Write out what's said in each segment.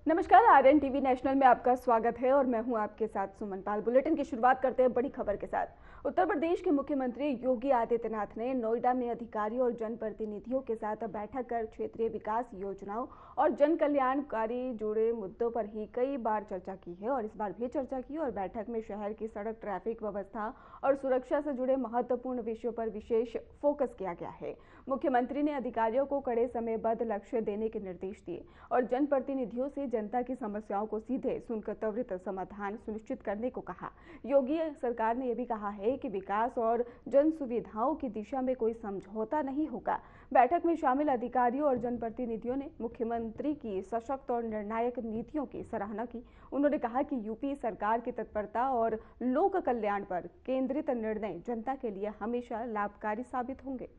नमस्कार, RN TV national में आपका स्वागत है और मैं हूं आपके साथ सुमन पाल। बुलेटिन की शुरुआत करते हैं बड़ी खबर के साथ। उत्तर प्रदेश के मुख्यमंत्री योगी आदित्यनाथ ने नोएडा में अधिकारियों और जनप्रतिनिधियों के साथ बैठक कर क्षेत्रीय विकास योजनाओं और जन कल्याणकारी जुड़े मुद्दों पर ही कई बार चर्चा की है और इस बार भी चर्चा की और बैठक में शहर की सड़क ट्रैफिक व्यवस्था और सुरक्षा से जुड़े महत्वपूर्ण विषयों पर विशेष फोकस किया गया है। मुख्यमंत्री ने अधिकारियों को कड़े समयबद्ध लक्ष्य देने के निर्देश दिए और जनप्रतिनिधियों से जनता की समस्याओं को सीधे सुनकर त्वरित समाधान सुनिश्चित करने को कहा। योगी सरकार ने यह भी कहा है कि विकास और जन सुविधाओं की दिशा में कोई समझौता नहीं होगा। बैठक में शामिल अधिकारियों और जनप्रतिनिधियों ने मुख्यमंत्री की सशक्त और निर्णायक नीतियों की सराहना की। उन्होंने कहा कि यूपी सरकार की तत्परता और लोक कल्याण पर केंद्रित निर्णय जनता के लिए हमेशा लाभकारी साबित होंगे।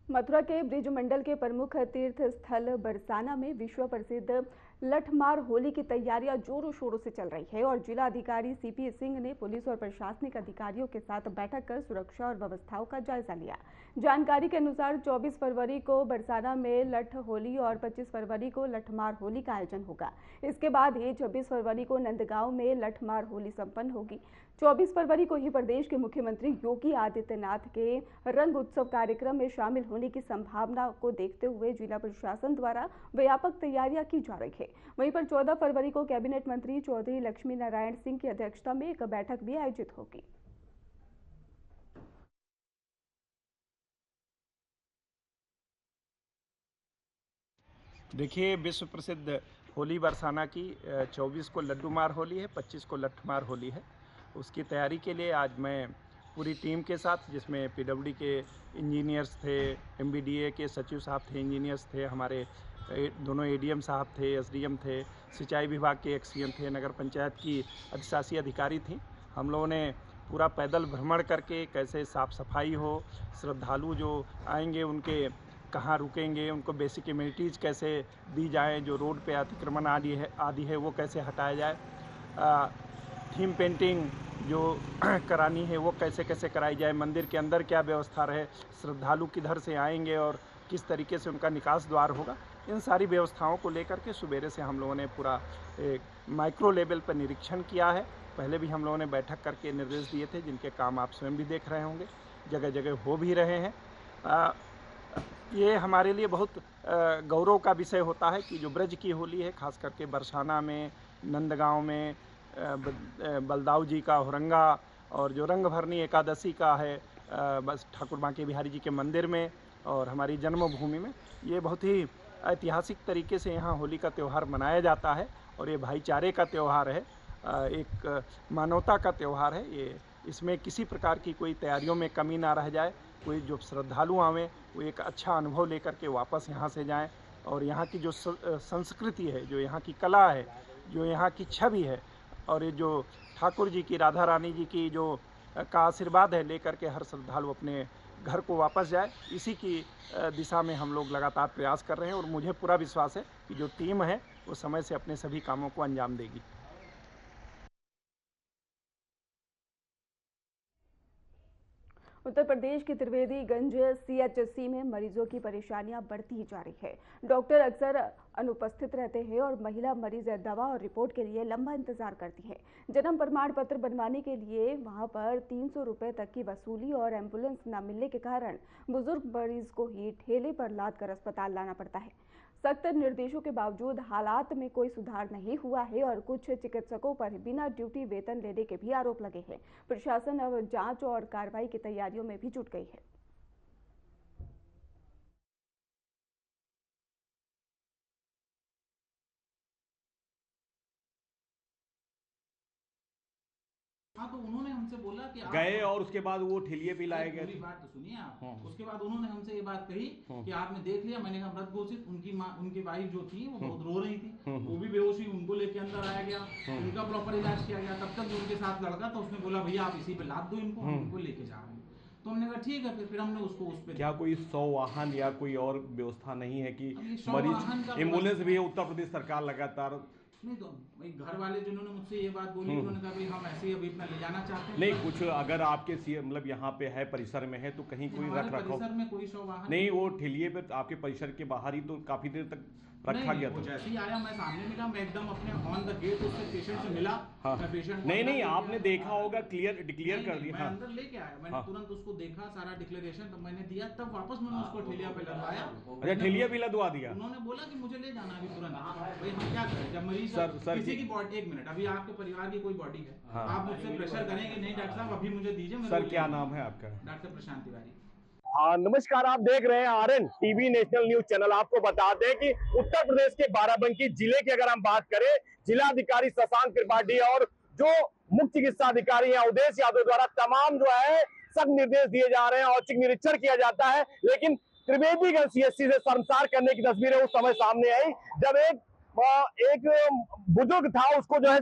मथुरा के ब्रिज मंडल के प्रमुख तीर्थ स्थल बरसाना में विश्व प्रसिद्ध लठमार होली की तैयारियां जोरों शोरों से चल रही है और जिला अधिकारी सीपी सिंह ने पुलिस और प्रशासनिक अधिकारियों के साथ बैठक कर सुरक्षा और व्यवस्थाओं का जायजा लिया। जानकारी के अनुसार 24 फरवरी को बरसाना में लठ होली और 25 फरवरी को लठमार होली का आयोजन होगा। इसके बाद ही 26 फरवरी को नंदगांव में लठमार होली संपन्न होगी। 24 फरवरी को ही प्रदेश के मुख्यमंत्री योगी आदित्यनाथ के रंग उत्सव कार्यक्रम में शामिल होने की संभावना को देखते हुए जिला प्रशासन द्वारा व्यापक तैयारियां की जा रही है। वहीं पर 14 फरवरी को कैबिनेट मंत्री चौधरी लक्ष्मी नारायण सिंह की अध्यक्षता में एक बैठक भी आयोजित होगी। देखिए, विश्व प्रसिद्ध होली बरसाना की 24 को लड्डू मार होली है, 25 को लठमार होली है। उसकी तैयारी के लिए आज मैं पूरी टीम के साथ, जिसमें पीडब्ल्यूडी के इंजीनियर्स थे, एमबीडीए के सचिव साहब थे, इंजीनियर्स थे, हमारे दोनों एडीएम साहब थे, एसडीएम थे, सिंचाई विभाग के एक्सईएम थे, नगर पंचायत की अधिशासी अधिकारी थी। हम लोगों ने पूरा पैदल भ्रमण करके कैसे साफ़ सफाई हो, श्रद्धालु जो आएंगे उनके कहाँ रुकेंगे, उनको बेसिक एमिनिटीज़ कैसे दी जाएँ, जो रोड पे अतिक्रमण आदि है वो कैसे हटाया जाए, थीम पेंटिंग जो करानी है वो कैसे कैसे कराई जाए, मंदिर के अंदर क्या व्यवस्था रहे, श्रद्धालु किधर से आएंगे और किस तरीके से उनका निकास द्वार होगा, इन सारी व्यवस्थाओं को लेकर के सुबेरे से हम लोगों ने पूरा एक माइक्रो लेवल पर निरीक्षण किया है। पहले भी हम लोगों ने बैठक करके निर्देश दिए थे, जिनके काम आप स्वयं भी देख रहे होंगे, जगह जगह हो भी रहे हैं। ये हमारे लिए बहुत गौरव का विषय होता है कि जो ब्रज की होली है, खास करके बरसाना में, नंदगांव में, बलदाऊ जी का हुरंगा और जो रंग भरनी एकादशी का है बस ठाकुर बांके बिहारी जी के मंदिर में और हमारी जन्मभूमि में, ये बहुत ही ऐतिहासिक तरीके से यहाँ होली का त्यौहार मनाया जाता है और ये भाईचारे का त्यौहार है, एक मानवता का त्यौहार है। ये इसमें किसी प्रकार की कोई तैयारियों में कमी ना रह जाए, कोई जो श्रद्धालु आवें वो एक अच्छा अनुभव लेकर के वापस यहाँ से जाएं और यहाँ की जो संस्कृति है, जो यहाँ की कला है, जो यहाँ की छवि है और ये जो ठाकुर जी की, राधा रानी जी की जो का आशीर्वाद है, लेकर के हर श्रद्धालु अपने घर को वापस जाए, इसी की दिशा में हम लोग लगातार प्रयास कर रहे हैं और मुझे पूरा विश्वास है कि जो टीम है वो समय से अपने सभी कामों को अंजाम देगी। उत्तर प्रदेश के त्रिवेदीगंज सीएचसी में मरीजों की परेशानियां बढ़ती ही जा रही है। डॉक्टर अक्सर अनुपस्थित रहते हैं और महिला मरीज दवा और रिपोर्ट के लिए लंबा इंतजार करती है। जन्म प्रमाण पत्र बनवाने के लिए वहां पर 300 रुपए तक की वसूली और एम्बुलेंस न मिलने के कारण बुजुर्ग मरीज को ही ठेले पर लाद कर अस्पताल लाना पड़ता है। सख्त निर्देशों के बावजूद हालात में कोई सुधार नहीं हुआ है और कुछ चिकित्सकों पर बिना ड्यूटी वेतन लेने के भी आरोप लगे हैं। प्रशासन अब जांच और कार्रवाई की तैयारियों में भी जुट गई है। हाँ, तो उन्होंने हमसे बोला कि आप गए और उसके बाद वो ठेलिए पे लाए गए। पूरी बात तो सुनिए आप। उसके बाद उन्होंने हमसे ये बात कही कि आपने देख लिया। मैंने कहा मृत घोषित। उनकी माँ, उनकी वाइफ जो थी वो बहुत रो रही थी, वो भी बेहोश हुई, उनको लेके अंदर आया गया, उनका प्रॉपर इलाज किया गया। तब तक उनके साथ लड़का था, उसने बोला भैया आप इसी पे लाद दो इनको, हम इनको लेके जा रहे हैं। तो हमने कहा ठीक है। फिर हमने उसको उस पे, क्या कोई 100 वाहन या कोई और व्यवस्था नहीं है कि वाहन का मरीज, एम्बुलेंस भी है, उत्तर प्रदेश सरकार लगातार नहीं तो भाई घर वाले जिन्होंने मुझसे ये बात बोली उन्होंने कहा भाई हम ऐसे ही अभी इतना ले जाना चाहते हैं। नहीं, कुछ अगर आपके मतलब यहाँ पे है, परिसर में है, तो कहीं कोई हमारे रख रखाव परिसर में कोई शव वाहन नहीं, वो ठेलिए पे आपके परिसर के बाहर ही तो काफी देर तक रखा गया वो था। जैसे ही आया मैं सामने मिला, मैं एकदम अपने ऑन द गेट उससे पेशेंट से मिला। हाँ। मैं पेशेंट नहीं, आपने देखा होगा, डिक्लेयर कर दिया। मैं अंदर लेके आया, मैंने हाँ। तुरंत उसको देखा, सारा डिक्लेरेशन तब मैंने दिया, तब वापस मैंने उसको ठेलिया पे लगवाया। अच्छा, ठेलिया भी लदवा दिया। उन्होंने बोला कि मुझे ले जाना अभी तुरंत। भाई हम क्या करें जब मरीज सर किसी की बॉडी, एक मिनट, अभी आपके परिवार की कोई बॉडी है, हाँ। आप मुझसे प्रेशर करेंगे नहीं डॉक्टर साहब अभी मुझे दीजिए। सर क्या नाम है आपका? डॉक्टर प्रशांत तिवारी। नमस्कार, आप देख रहे हैं RN TV national news channel. आपको बता दें कि उत्तर प्रदेश के बाराबंकी जिले की अगर हम बात करें, जिलाधिकारी शशांक त्रिपाठी और जो मुख्य चिकित्सा अधिकारी हैं अवधेश यादव द्वारा तमाम जो है सख्त निर्देश दिए जा रहे हैं, औचक निरीक्षण किया जाता है। लेकिन त्रिवेदीगंज सीएचसी से शर्मसार करने की तस्वीरें उस समय सामने आई जब एक बुजुर्ग था, उसको जो है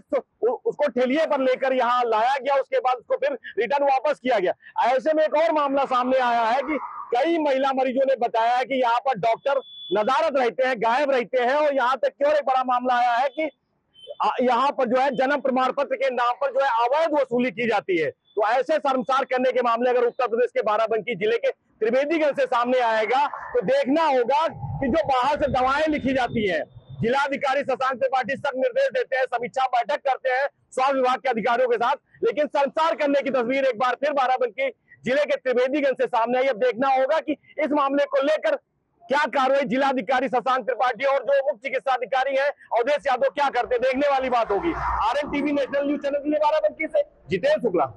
उसको ठेलिए पर लेकर यहाँ लाया गया, उसके बाद उसको फिर रिटर्न वापस किया गया। ऐसे में एक और मामला सामने आया है कि कई महिला मरीजों ने बताया है कि यहाँ पर डॉक्टर नदारत रहते हैं, गायब रहते हैं, और यहाँ तक की और एक बड़ा मामला आया है कि यहाँ पर जो है जन्म प्रमाण पत्र के नाम पर जो है अवैध वसूली की जाती है। तो ऐसे शर्मसार करने के मामले अगर उत्तर प्रदेश के बाराबंकी जिले के त्रिवेदीगंज से सामने आएगा तो देखना होगा कि जो बाहर से दवाएं लिखी जाती है, जिलाधिकारी शशांक त्रिपाठी सख्त निर्देश देते हैं, समीक्षा बैठक करते हैं स्वास्थ्य विभाग के अधिकारियों के साथ, लेकिन शर्मसार करने की तस्वीर एक बार फिर बाराबंकी जिले के त्रिवेदीगंज से सामने आई। अब देखना होगा कि इस मामले को लेकर क्या कार्रवाई जिलाधिकारी शशांक त्रिपाठी और जो मुख्य चिकित्सा अधिकारी हैं अवधेश यादव क्या करते, देखने वाली बात होगी। RN TV national news channel के लिए बाराबंकी से जितेंद्र शुक्ला।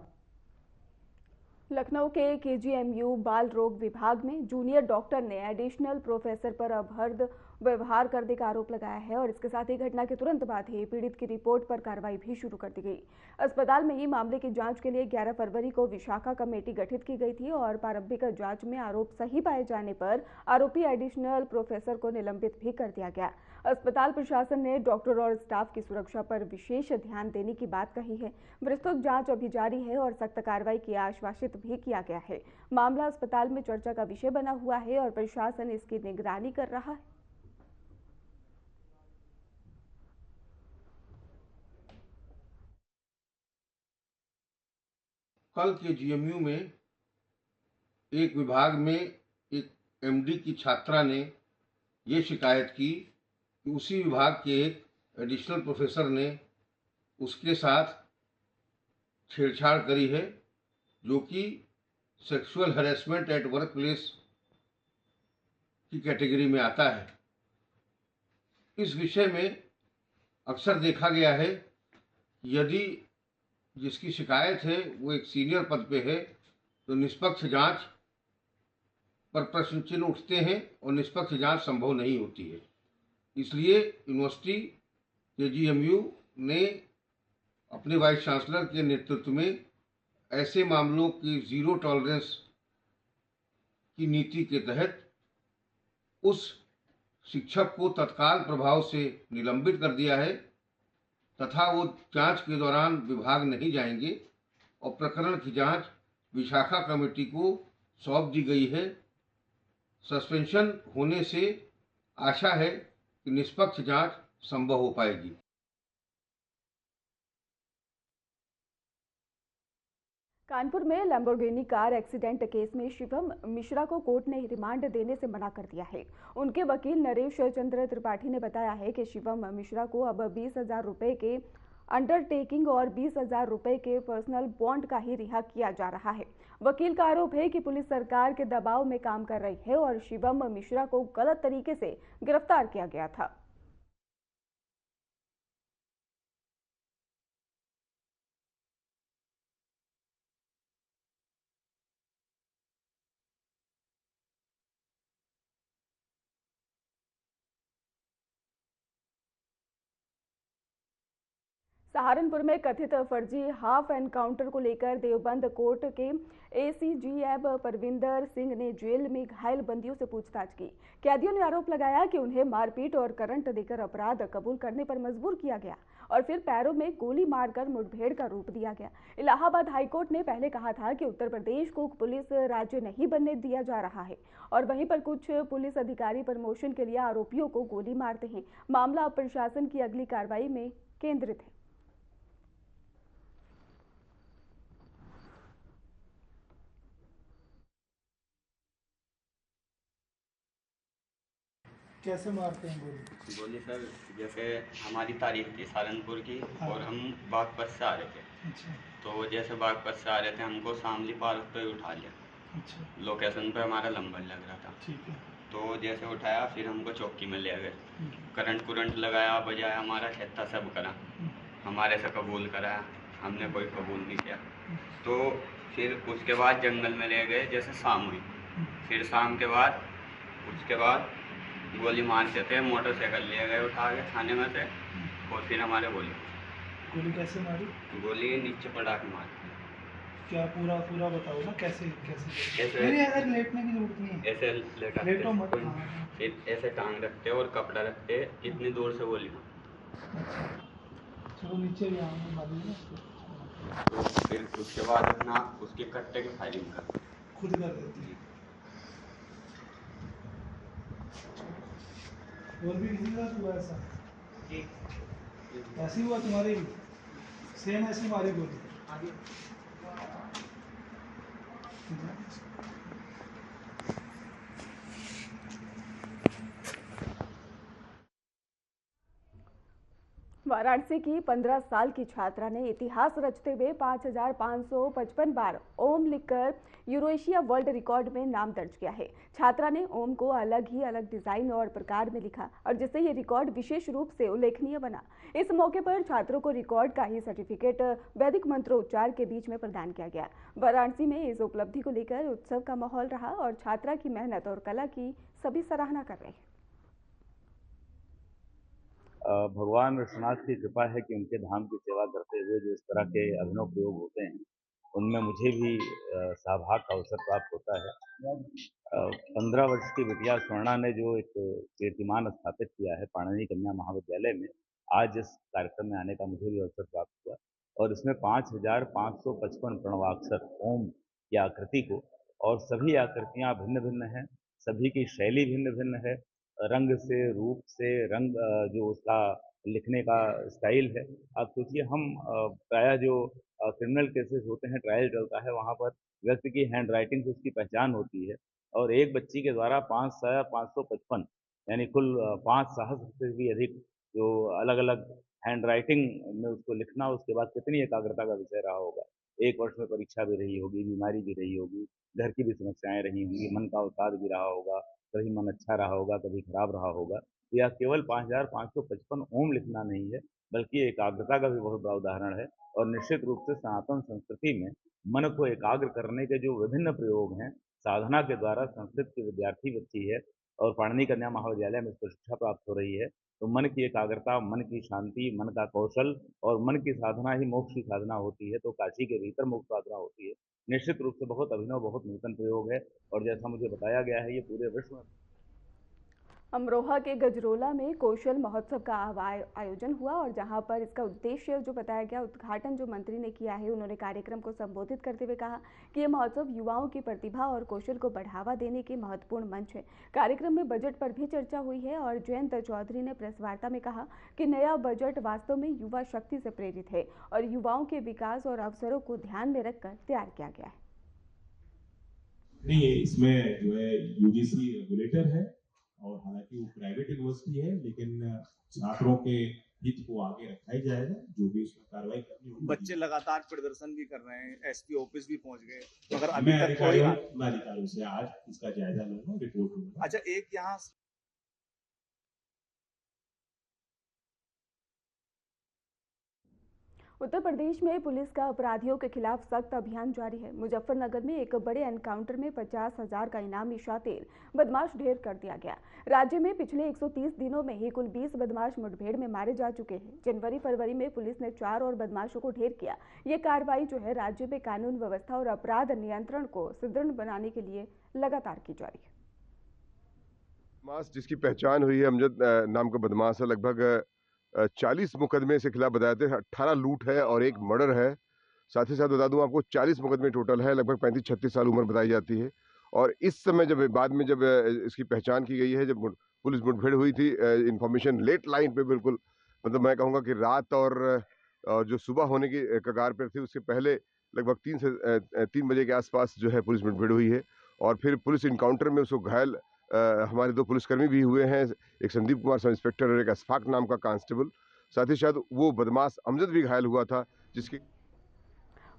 लखनऊ के केजीएमयू बाल रोग विभाग में जूनियर डॉक्टर ने एडिशनल प्रोफेसर पर अभद्र व्यवहार करने का आरोप लगाया है और इसके साथ ही घटना के तुरंत बाद ही पीड़ित की रिपोर्ट पर कार्रवाई भी शुरू कर दी गई। अस्पताल में ही मामले की जांच के लिए 11 फरवरी को विशाखा कमेटी गठित की गई थी और प्रारंभिक जांच में आरोप सही पाए जाने पर आरोपी एडिशनल प्रोफेसर को निलंबित भी कर दिया गया। अस्पताल प्रशासन ने डॉक्टर और स्टाफ की सुरक्षा पर विशेष ध्यान देने की बात कही है। विस्तृत जांच अभी जारी है और सख्त कार्रवाई की आश्वासित भी किया गया है। मामला अस्पताल में चर्चा का विषय बना हुआ है और प्रशासन इसकी निगरानी कर रहा है। कल केजीएमयू में एक विभाग में एक एमडी की छात्रा ने ये शिकायत की कि उसी विभाग के एक एडिशनल प्रोफेसर ने उसके साथ छेड़छाड़ करी है, जो कि sexual harassment at work place की कैटेगरी में आता है। इस विषय में अक्सर देखा गया है यदि जिसकी शिकायत है वो एक सीनियर पद पे है तो निष्पक्ष जांच पर प्रश्न चिन्ह उठते हैं और निष्पक्ष जांच संभव नहीं होती है। इसलिए यूनिवर्सिटी केजीएमयू ने अपने वाइस चांसलर के नेतृत्व में ऐसे मामलों की जीरो टॉलरेंस की नीति के तहत उस शिक्षक को तत्काल प्रभाव से निलंबित कर दिया है तथा वो जांच के दौरान विभाग नहीं जाएंगे और प्रकरण की जांच विशाखा कमेटी को सौंप दी गई है। सस्पेंशन होने से आशा है कि निष्पक्ष जांच संभव हो पाएगी। कानपुर में लैम्बोर्गिनी कार एक्सीडेंट केस में शिवम मिश्रा को कोर्ट ने रिमांड देने से मना कर दिया है। उनके वकील नरेश चंद्र त्रिपाठी ने बताया है कि शिवम मिश्रा को अब 20,000 रुपए के अंडरटेकिंग और 20,000 रुपए के पर्सनल बॉन्ड का ही रिहा किया जा रहा है। वकील का आरोप है कि पुलिस सरकार के दबाव में काम कर रही है और शिवम मिश्रा को गलत तरीके से गिरफ्तार किया गया था। सहारनपुर में कथित फर्जी हाफ एनकाउंटर को लेकर देवबंद कोर्ट के एसीजीएब परविंदर सिंह ने जेल में घायल बंदियों से पूछताछ की। कैदियों ने आरोप लगाया कि उन्हें मारपीट और करंट देकर अपराध कबूल करने पर मजबूर किया गया और फिर पैरों में गोली मारकर मुठभेड़ का रूप दिया गया। इलाहाबाद हाईकोर्ट ने पहले कहा था कि उत्तर प्रदेश को पुलिस राज्य नहीं बनने दिया जा रहा है और वहीं पर कुछ पुलिस अधिकारी प्रमोशन के लिए आरोपियों को गोली मारते हैं। मामला अब प्रशासन की अगली कार्रवाई में केंद्रित है। कैसे मारते हैं गोली? गोली सर, जैसे हमारी तारीख थी सहारनपुर की। हाँ। और हम बागपत से आ रहे थे। अच्छा। तो जैसे बागपत से आ रहे थे हमको शामली पार्क पे उठा लिया। अच्छा। लोकेशन पे हमारा नंबर लग रहा था। ठीक है। तो जैसे उठाया फिर हमको चौकी में ले गए। करंट लगाया, बजाया, हमारा खेता सब करा, हमारे से कबूल कराया, हमने कोई कबूल नहीं किया। तो फिर उसके बाद जंगल में ले गए, जैसे शाम हुई। फिर शाम के बाद उसके बाद गोली मारते थे, मोटरसाइकिल ले गए उठा के थाने में से और फिर हमारे गोली कैसे मारी? गोली नीचे पड़ा के मारी। क्या पूरा बताओ ना, कैसे ऐसे लेटने की जरूरत नहीं है, ऐसे लेटो मत। फिर ऐसे टांग रखते और कपड़ा रखते, इतनी दूर से गोली अच्छा, चलो नीचे मारी ना। तो फिर उसके बाद अपना उसके कट्टे की फायरिंग कर खुद कर देती है। और भी किसी का हुआ ऐसा? ऐसी हुआ तुम्हारी भी? सेम ऐसी मारी गोली? वाराणसी की 15 साल की छात्रा ने इतिहास रचते हुए 5,555 बार ओम लिखकर यूरेशिया वर्ल्ड रिकॉर्ड में नाम दर्ज किया है। छात्रा ने ओम को अलग डिजाइन और प्रकार में लिखा और जिससे ये रिकॉर्ड विशेष रूप से उल्लेखनीय बना। इस मौके पर छात्रों को रिकॉर्ड का ही सर्टिफिकेट वैदिक मंत्रोच्चार के बीच में प्रदान किया गया। वाराणसी में इस उपलब्धि को लेकर उत्सव का माहौल रहा और छात्रा की मेहनत और कला की सभी सराहना कर रहे हैं। भगवान विश्वनाथ की कृपा है कि उनके धाम की सेवा करते हुए जो इस तरह के अभिनव प्रयोग होते हैं उनमें मुझे भी सहभाग का अवसर प्राप्त होता है। 15 वर्ष की बिटिया स्वर्णा ने जो एक कीर्तिमान स्थापित किया है पाणिनि कन्या महाविद्यालय में, आज इस कार्यक्रम में आने का मुझे भी अवसर प्राप्त हुआ और इसमें 5,555 प्रणवाक्षर ओम की आकृति को, और सभी आकृतियां भिन्न भिन्न हैं, सभी की शैली भिन्न भिन्न है, रंग से, रूप से, रंग जो उसका लिखने का स्टाइल है। आप सोचिए, हम प्रायः जो क्रिमिनल केसेस होते हैं, ट्रायल चलता है, वहाँ पर व्यक्ति की हैंड राइटिंग से उसकी पहचान होती है और एक बच्ची के द्वारा 5,555 यानी कुल 5 सहस्त्र से भी अधिक जो अलग अलग हैंड राइटिंग में उसको लिखना, उसके बाद कितनी एकाग्रता का विषय रहा होगा। एक वर्ष में परीक्षा भी रही होगी, बीमारी भी रही होगी, घर की भी समस्याएं रही होंगी, मन का अवसाद भी रहा होगा, कभी मन अच्छा रहा होगा, कभी खराब रहा होगा। तो यह केवल 5,555 ओम लिखना नहीं है, बल्कि एकाग्रता का भी बहुत बड़ा उदाहरण है और निश्चित रूप से सनातन संस्कृति में मन को एकाग्र करने के जो विभिन्न प्रयोग हैं, साधना के द्वारा संस्कृत की विद्यार्थी बच्ची है और पाणिनि कन्या महाविद्यालय में इसको शिक्षा प्राप्त हो रही है। तो मन की एकाग्रता, मन की शांति, मन का कौशल और मन की साधना ही मोक्ष की साधना होती है। तो काशी के भीतर मोक्ष साधना होती है। निश्चित रूप से बहुत अभिनव, बहुत नूतन प्रयोग है और जैसा मुझे बताया गया है ये पूरे विश्व में। अमरोहा के गजरोला में कौशल महोत्सव का आयोजन हुआ और जहां पर इसका उद्देश्य जो बताया गया, उद्घाटन जो मंत्री ने किया है, उन्होंने कार्यक्रम को संबोधित करते हुए कहा कि ये महोत्सव युवाओं की प्रतिभा और कौशल को बढ़ावा देने के महत्वपूर्ण मंच है। कार्यक्रम में बजट पर भी चर्चा हुई है और जयंत चौधरी ने प्रेस वार्ता में कहा कि नया बजट वास्तव में युवा शक्ति से प्रेरित है और युवाओं के विकास और अवसरों को ध्यान में रखकर तैयार किया गया है। नहीं, इसमें जो है यूजीसी रेगुलेटर है और हालांकि वो प्राइवेट यूनिवर्सिटी है, लेकिन छात्रों के हित को आगे रखा ही जाएगा। जो भी उसमें कार्रवाई करनी होगी। बच्चे लगातार प्रदर्शन भी कर रहे हैं, एसपी ऑफिस भी पहुंच गए, मगर मैं अभी तक कोई अधिकारियों से आज इसका जायजा लूंगा, रिपोर्ट लूंगा। अच्छा, एक यहाँ उत्तर प्रदेश में पुलिस का अपराधियों के खिलाफ सख्त अभियान जारी है। मुजफ्फरनगर में एक बड़े एनकाउंटर में 50,000 का इनामी शातिर बदमाश ढेर कर दिया गया। राज्य में पिछले 130 दिनों में ही कुल 20 बदमाश मुठभेड़ में मारे जा चुके हैं। जनवरी-फरवरी में पुलिस ने 4 और बदमाशों को ढेर किया। ये कार्रवाई जो है राज्य में कानून व्यवस्था और अपराध नियंत्रण को सुदृढ़ बनाने के लिए लगातार की जा रही है। बदमाश जिसकी पहचान हुई है, अमजद नाम का बदमाश है, लगभग 40 मुकदमे इसके खिलाफ बताए थे। 18 लूट है और 1 मर्डर है। साथ ही साथ बता दूं आपको 40 मुकदमे टोटल है, लगभग 35-36 साल उम्र बताई जाती है। और इस समय जब बाद में जब इसकी पहचान की गई है, जब पुलिस मुठभेड़ हुई थी, इंफॉर्मेशन लेट लाइन पे बिल्कुल, मतलब मैं कहूँगा कि रात और जो सुबह होने की कगार पर थी, उससे पहले लगभग 3 बजे के आसपास जो है पुलिस मुठभेड़ हुई है। और फिर पुलिस इनकाउंटर में उसको घायल हमारे 2 पुलिसकर्मी भी हुए हैं, एक संदीप कुमार सब इंस्पेक्टर और एक अशफाक नाम का कांस्टेबल। साथ ही शायद वो बदमाश अमजद भी घायल हुआ था, जिसकी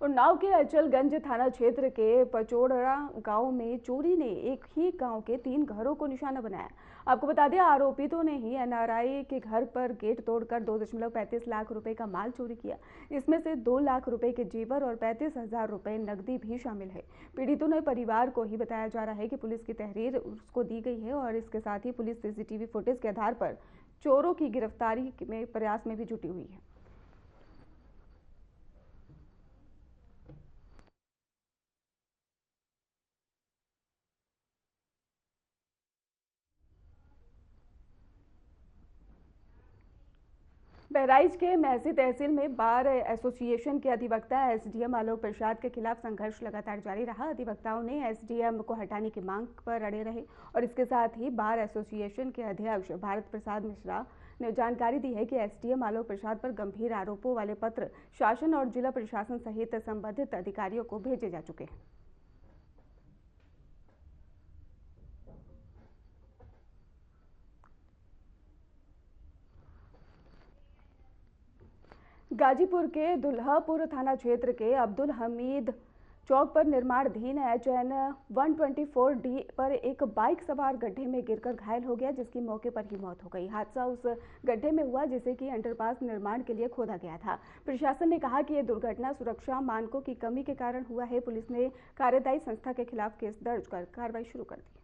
उन्नाव के अचलगंज थाना क्षेत्र के पचोड़रा गांव में चोरी ने एक ही गांव के 3 घरों को निशाना बनाया। आपको बता दें, आरोपितों ने ही एनआरआई के घर पर गेट तोड़कर 2.35 लाख रुपए का माल चोरी किया। इसमें से 2 लाख रुपए के जेवर और 35,000 रुपए नकदी भी शामिल है। पीड़ितों ने परिवार को ही बताया जा रहा है कि पुलिस की तहरीर उसको दी गई है और इसके साथ ही पुलिस सीसीटीवी फुटेज के आधार पर चोरों की गिरफ्तारी में प्रयास में भी जुटी हुई है। बहराइच के महसी तहसील में बार एसोसिएशन के अधिवक्ता एसडीएम आलोक प्रसाद के खिलाफ संघर्ष लगातार जारी रहा। अधिवक्ताओं ने एसडीएम को हटाने की मांग पर अड़े रहे और इसके साथ ही बार एसोसिएशन के अध्यक्ष भारत प्रसाद मिश्रा ने जानकारी दी है कि एसडीएम आलोक प्रसाद पर गंभीर आरोपों वाले पत्र शासन और जिला प्रशासन सहित संबंधित अधिकारियों को भेजे जा चुके हैं। गाजीपुर के दुल्हापुर थाना क्षेत्र के अब्दुल हमीद चौक पर निर्माणाधीन HN 124D पर एक बाइक सवार गड्ढे में गिरकर घायल हो गया, जिसकी मौके पर ही मौत हो गई। हादसा उस गड्ढे में हुआ जिसे कि अंडरपास निर्माण के लिए खोदा गया था। प्रशासन ने कहा कि यह दुर्घटना सुरक्षा मानकों की कमी के कारण हुआ है। पुलिस ने कार्यदायी संस्था के खिलाफ केस दर्ज कर कार्रवाई शुरू कर दी।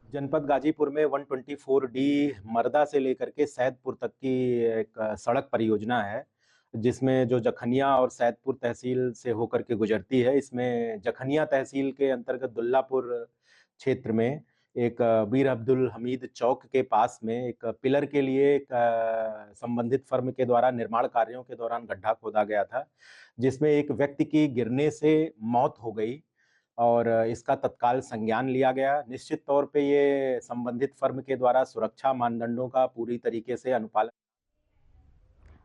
जनपद गाजीपुर में 124D मरदा से लेकर के सैदपुर तक की एक सड़क परियोजना है, जिसमें जो जखनिया और सैदपुर तहसील से होकर के गुजरती है। इसमें जखनिया तहसील के अंतर्गत दुल्लापुर क्षेत्र में एक बीर अब्दुल हमीद चौक के पास में एक पिलर के लिए एक संबंधित फर्म के द्वारा निर्माण कार्यों के दौरान गड्ढा खोदा गया था, जिसमें एक व्यक्ति की गिरने से मौत हो गई और इसका तत्काल संज्ञान लिया गया। निश्चित तौर पे ये संबंधित फर्म के द्वारा सुरक्षा मानदंडों का पूरी तरीके से अनुपालन।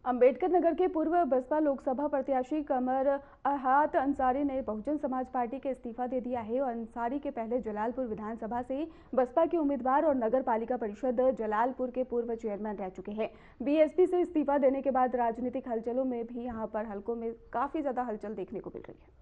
अंबेडकर नगर के पूर्व बसपा लोकसभा प्रत्याशी कमर अहात अंसारी ने बहुजन समाज पार्टी के इस्तीफा दे दिया है और अंसारी के पहले जलालपुर विधानसभा से बसपा के उम्मीदवार और नगर पालिका परिषद जलालपुर के पूर्व चेयरमैन रह चुके हैं। बीएसपी से इस्तीफा देने के बाद राजनीतिक हलचलों में भी यहां पर हलकों में काफी ज्यादा हलचल देखने को मिल रही है।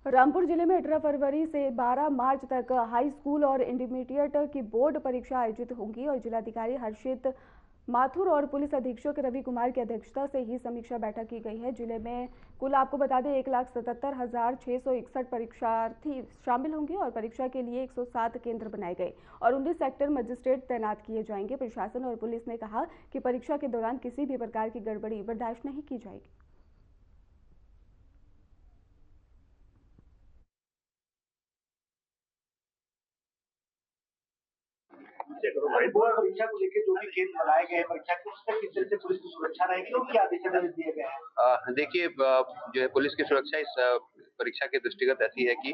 रामपुर जिले में 18 फरवरी से 12 मार्च तक हाई स्कूल और इंटरमीडिएट की बोर्ड परीक्षा आयोजित होंगी और जिलाधिकारी हर्षित माथुर और पुलिस अधीक्षक रवि कुमार की अध्यक्षता से ही समीक्षा बैठक की गई है। जिले में कुल आपको बता दें 1,77,661 परीक्षार्थी शामिल होंगे और परीक्षा के लिए 107 केंद्र बनाए गए और 19 सेक्टर मजिस्ट्रेट तैनात किए जाएंगे। प्रशासन और पुलिस ने कहा कि परीक्षा के दौरान किसी भी प्रकार की गड़बड़ी बर्दाश्त नहीं की जाएगी। परीक्षा को लेकर जो भी केंद्र बनाए गए हैं परीक्षा के उस तक किस तरह से पुलिस की सुरक्षा रहेगी, उनके आदेश दिए गए हैं। देखिए, जो है पुलिस की सुरक्षा इस परीक्षा के दृष्टिगत ऐसी है कि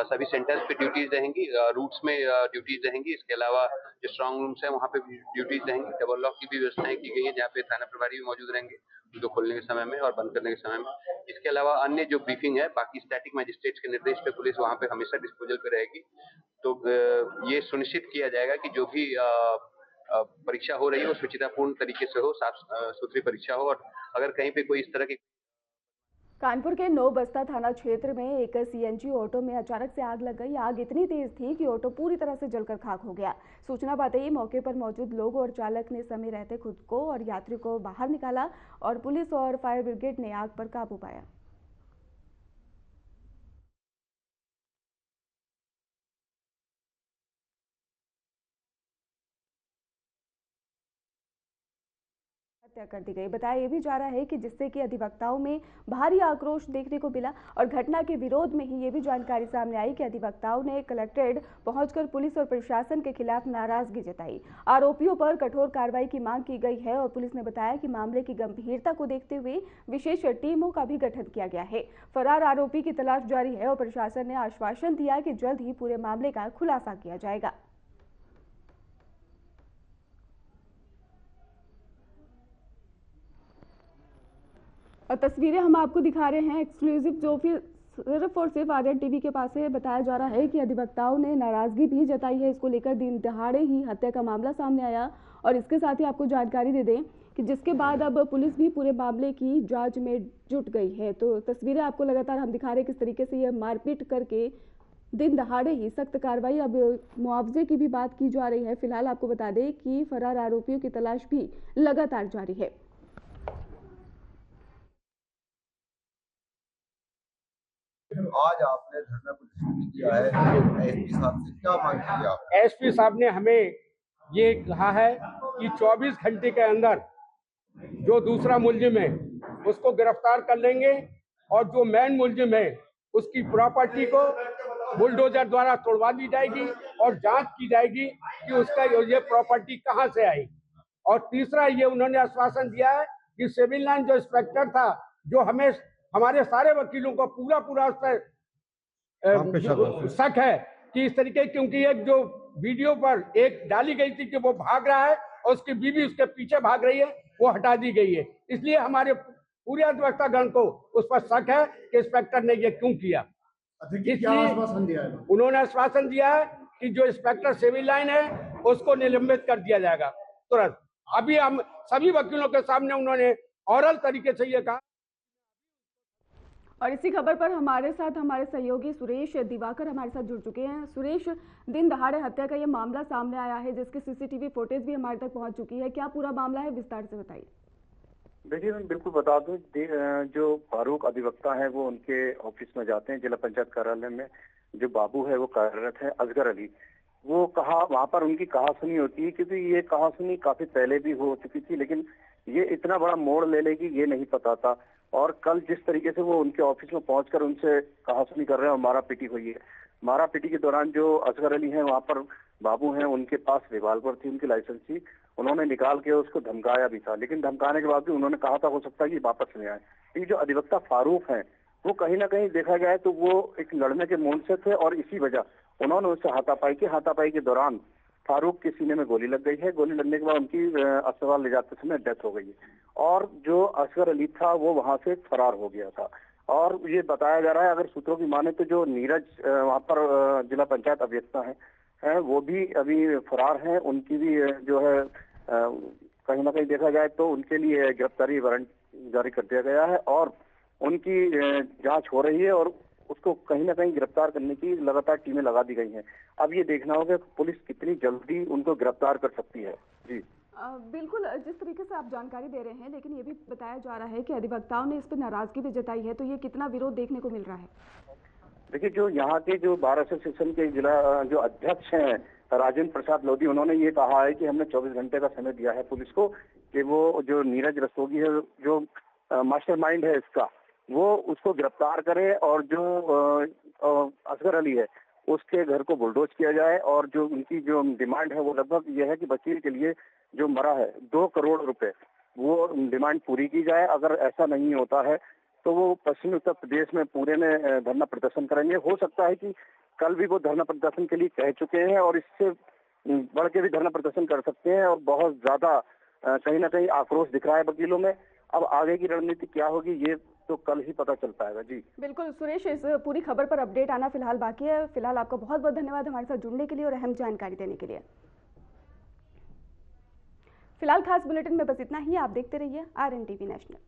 सभी सेंटर्स पे ड्यूटीज रहेंगी, रूट्स में ड्यूटीज रहेंगी। इसके अलावा जो स्ट्रांग रूम्स है वहाँ पे भी ड्यूटीज रहेंगी। डबल लॉक की भी व्यवस्थाएं की गई है, जहाँ पे थाना प्रभारी भी मौजूद रहेंगे उनको खोलने के समय में और बंद करने के समय में। इसके अलावा अन्य जो ब्रीफिंग है, बाकी स्टैटिक मजिस्ट्रेट्स के निर्देश पे पुलिस वहाँ पे हमेशा डिस्पोजल पे रहेगी। तो ये सुनिश्चित किया जाएगा कि जो भी परीक्षा हो रही है वो सुचितापूर्ण तरीके से हो, साफ सुथरी परीक्षा हो। और अगर कहीं पे कोई इस तरह की कानपुर के नौबस्ता थाना क्षेत्र में एक सीएनजी ऑटो में अचानक से आग लग गई। आग इतनी तेज थी कि ऑटो पूरी तरह से जलकर खाक हो गया। सूचना पाते ही मौके पर मौजूद लोग और चालक ने समय रहते खुद को और यात्री को बाहर निकाला और पुलिस और फायर ब्रिगेड ने आग पर काबू पाया। हत्या कर दी गई। बताया यह भी जा रहा है कि जिससे कि अधिवक्ताओं में भारी आक्रोश देखने को मिला और घटना के विरोध में ही ये भी जानकारी सामने आई कि अधिवक्ताओं ने कलेक्ट्रेट पहुंचकर पुलिस और प्रशासन के खिलाफ नाराजगी जताई। आरोपियों पर कठोर कार्रवाई की मांग की गई है और पुलिस ने बताया कि मामले की गंभीरता को देखते हुए विशेष टीमों का भी गठन किया गया है। फरार आरोपी की तलाश जारी है और प्रशासन ने आश्वासन दिया कि जल्द ही पूरे मामले का खुलासा किया जाएगा। और तस्वीरें हम आपको दिखा रहे हैं एक्सक्लूसिव, जो फिर सिर्फ और सिर्फ आर्यन टीवी के पास से बताया जा रहा है कि अधिवक्ताओं ने नाराजगी भी जताई है। इसको लेकर दिन दहाड़े ही हत्या का मामला सामने आया और इसके साथ ही आपको जानकारी दे दें कि जिसके बाद अब पुलिस भी पूरे मामले की जांच में जुट गई है। तो तस्वीरें आपको लगातार हम दिखा रहे हैं किस तरीके से यह मारपीट करके दिन दहाड़े ही सख्त कार्रवाई। अब मुआवजे की भी बात की जा रही है। फिलहाल आपको बता दें कि फरार आरोपियों की तलाश भी लगातार जारी है। आज आपने धरना प्रदर्शन किया है, एसपी साहब से क्या मांग की आप? एसपी साहब ने हमें ये कहा है कि 24 घंटे के अंदर जो दूसरा मुलजिम है उसको गिरफ्तार कर लेंगे और जो मेन मुलजिम है उसकी प्रॉपर्टी को बुलडोजर द्वारा तोड़वा दी जाएगी और जांच की जाएगी कि उसका ये प्रॉपर्टी कहां से आई। और तीसरा ये उन्होंने आश्वासन दिया है कि सिविल लाइन जो इंस्पेक्टर था, जो हमें हमारे सारे वकीलों को पूरा उस पर शक है कि इस तरीके, क्योंकि एक जो वीडियो पर एक डाली गई थी कि वो भाग रहा है और उसकी बीवी उसके पीछे भाग रही है, वो हटा दी गई है। इसलिए हमारे पूरे अधिवक्ता गण को उस पर शक है कि इंस्पेक्टर ने ये क्यों किया। क्या आश्वासन दिया है? उन्होंने आश्वासन दिया है कि जो इंस्पेक्टर सिविल लाइन है उसको निलंबित कर दिया जाएगा तुरंत। अभी हम सभी वकीलों के सामने उन्होंने ओरल तरीके से ये कहा। और इसी खबर पर हमारे साथ हमारे सहयोगी सुरेश दिवाकर हमारे साथ जुड़ चुके हैं। सुरेश, दिन दहाड़े हत्या का ये मामला सामने आया है जिसकी सीसीटीवी फुटेज भी हमारे तक पहुंच चुकी है। क्या पूरा मामला है, विस्तार से बताइए। देखिए, मैं बिल्कुल बता दूं, जो फारूक अधिवक्ता है वो उनके ऑफिस में जाते हैं, जिला पंचायत कार्यालय में जो बाबू है वो कार्यरत है, असगर अली। वो वहाँ पर उनकी कहा सुनी होती है, क्योंकि ये कहा सुनी काफी पहले भी हो चुकी थी, लेकिन ये इतना बड़ा मोड़ ले लेगी ये नहीं पता था। और कल जिस तरीके से वो उनके ऑफिस में पहुंचकर उनसे कहा सुनी कर रहे हैं और मारा पीटी हुई है। मारा पीटी के दौरान जो असगर अली हैं, वहाँ पर बाबू हैं, उनके पास रिवाल्वर थी, उनकी लाइसेंस थी, उन्होंने निकाल के उसको धमकाया भी था, लेकिन धमकाने के बाद भी उन्होंने कहा था हो सकता है कि वापस ले आए। ये जो अधिवक्ता फारूक हैं वो कहीं ना कहीं देखा जाए तो वो एक लड़ने के मूड से थे और इसी वजह उन्होंने उससे हाथापाई के दौरान फारूक के सीने में गोली लग गई है। गोली लगने के बाद उनकी अस्पताल ले जाते समय डेथ हो गई है और जो असगर अली था वो वहां से फरार हो गया था। और ये बताया जा रहा है, अगर सूत्रों की माने तो जो नीरज वहाँ पर जिला पंचायत अभियंता है वो भी अभी फरार हैं। उनकी भी जो है कहीं ना कहीं देखा जाए तो उनके लिए गिरफ्तारी वारंट जारी कर दिया गया है और उनकी जांच हो रही है और उसको कहीं ना कहीं गिरफ्तार करने की लगातार टीमें लगा दी गई हैं। अब ये देखना होगा कि पुलिस कितनी जल्दी उनको गिरफ्तार कर सकती है। जी बिल्कुल, जिस तरीके से आप जानकारी दे रहे हैं, लेकिन ये भी बताया जा रहा है कि अधिवक्ताओं ने इस पर नाराजगी भी जताई है, तो ये कितना विरोध देखने को मिल रहा है? देखिए, जो यहाँ के जो बार एसोसिएशन के जिला जो अध्यक्ष हैं राजेंद्र प्रसाद लोधी, उन्होंने ये कहा है कि हमने 24 घंटे का समय दिया है पुलिस को कि वो जो नीरज रस्तोगी है, जो मास्टरमाइंड है इसका, वो उसको गिरफ्तार करे और जो असगर अली है उसके घर को बुलडोज किया जाए। और जो उनकी जो डिमांड है वो लगभग ये है कि वकील के लिए जो मरा है 2 करोड़ रुपए, वो डिमांड पूरी की जाए। अगर ऐसा नहीं होता है तो वो पश्चिमी उत्तर प्रदेश में पूरे में धरना प्रदर्शन करेंगे। हो सकता है कि कल भी वो धरना प्रदर्शन के लिए कह चुके हैं और इससे बढ़ के भी धरना प्रदर्शन कर सकते हैं और बहुत ज्यादा कहीं ना कहीं आक्रोश दिख रहा है वकीलों में। अब आगे की रणनीति क्या होगी ये तो कल ही पता चल पाएगा। जी बिल्कुल सुरेश, इस पूरी खबर पर अपडेट आना फिलहाल बाकी है। फिलहाल आपका बहुत बहुत धन्यवाद हमारे साथ जुड़ने के लिए और अहम जानकारी देने के लिए। फिलहाल खास बुलेटिन में बस इतना ही। आप देखते रहिए RN TV नेशनल।